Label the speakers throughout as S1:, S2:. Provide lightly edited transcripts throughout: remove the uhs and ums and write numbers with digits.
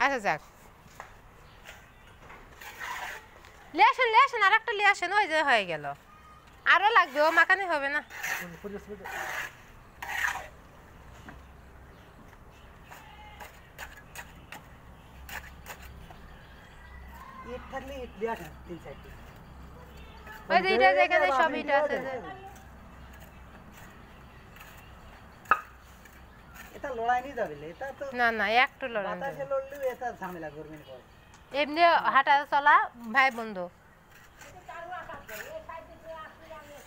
S1: আচ্ছা যাক লেসেন আর একটা লেসেন ওই যে হয়ে গেল আরো লাগবে ও মাখানি হবে না
S2: ইট থাকলে ইট দেয়া না তিন সাইডে
S1: ওই যে এটা যেখানে সব ইট আছে যে
S2: এটা লড়াই নিয়ে যাবে এটা তো
S1: না একটু লড়াই
S2: বাতাসে লড়লেও এটা ঝামেলা করবে না পরে
S1: এমনি হাঁটা চলা ভাই বন্ধু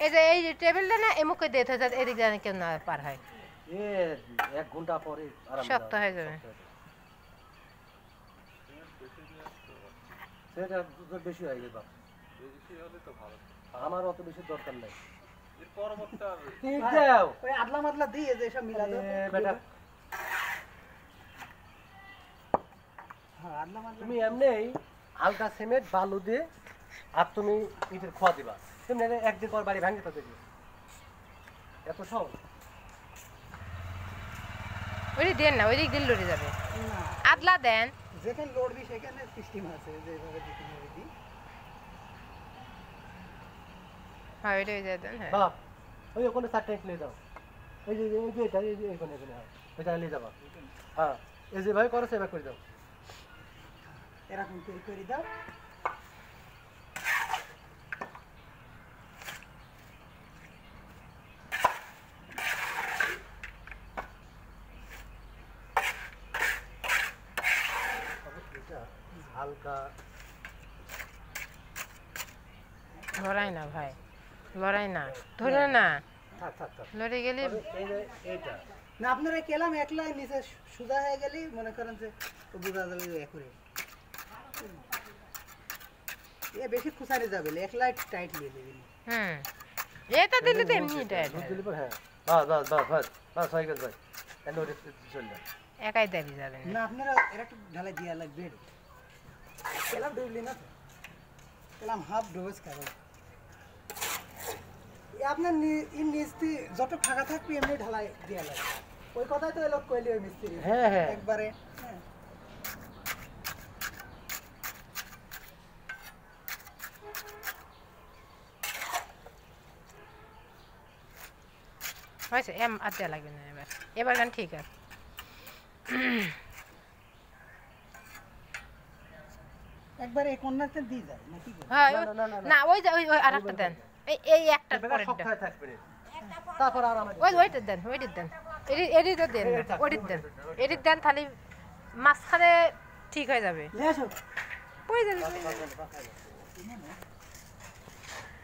S1: এই যে এই টেবিলটা না এমুকে দিয়ে থাকে এদিক জানে কেউ না পার হয়
S3: এ 1 ঘন্টা পরে আরাম
S1: শক্ত হয়ে যাবে
S3: সেটা বেশি হয়ে গেল বেশি হলে তো ভালো আমার অত বেশি দরকার নাই এর পরবর্তীতে ঠিক দাও
S2: ওই আদলা মাদলা দিয়ে যে সব মিলা দাও
S3: বেটা
S2: হ্যাঁ আদলা মাদলা
S3: তুমি এমনিই হালকা সিমেন্ট বালু দিয়ে আর তুমি ইটের খোয়া দিবা তুমি একদিন পর বাড়ি ভাঙতে দেবে এত সহজ
S1: ওই দেন না ওই দিক দিন লড়ে যাবে
S2: না
S1: আদলা দেন
S2: যেখানে লড়বি সেখানে সিস্টেম আছে যেভাবে দিতে হবে দি
S1: হ্যাঁ ওইটা ওই দেন হ্যাঁ
S3: বাহ ওই ওখানে 4টা ইট নিয়ে যাও এই যে এটা এই যে এখানে এটা নিয়ে যাবা হ্যাঁ এই যে ভাই করো সেবা করে দাও
S2: এরকম করে দাও
S3: হালকা
S1: লড়াই না ভাই লড়াই না ধরে না
S3: থাক
S1: লড়ে গেলে
S3: এই যে এইটা
S2: না আপনারা কেলাম একলা নিচে সুজা হয়ে গেলি মনে করেন যে বুঝা যাবে যে একরে এ বেশি খুসারে যাবে একলা টাইট নিয়ে দেবেন
S1: এটা দিলে তো এমনি টাইট
S3: দিলে পর হ্যাঁ বাস হয়ে গেছে ভাই এন্ড ওটা চল যায়
S1: একাই দেবি যাবে
S2: না আপনারা এরা একটু ঢালাই দিয়া লাগবে কেলাম ডুবলি না তো কেলাম হাফ ডোজ খাবো আপনার নিচে যত ফাঁকা থাকবে এমনি ঢালাই দিয়া লাগবে ওই কথাই তো লোক কইলি ওই মিস্ত্রি
S3: হ্যাঁ
S2: একবারে হ্যাঁ
S1: হয়েছে আর দেওয়া লাগবে না এবার গান ঠিক আছে
S2: একবারে এই কন্যাতে দিয়ে যায় নাকি
S1: হ্যাঁ না ওই যে ওই আরেকটা দেন এই একটা পরে
S3: শক্ত হয়ে থাকবে তারপর আর আমার
S1: ওইটা দেন এডিট দেন এডিট দেন তাহলে মাঝখানে ঠিক হয়ে যাবে
S2: লেসো
S1: কই যাবে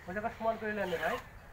S3: ওই জায়গা সমান করে নেন ভাই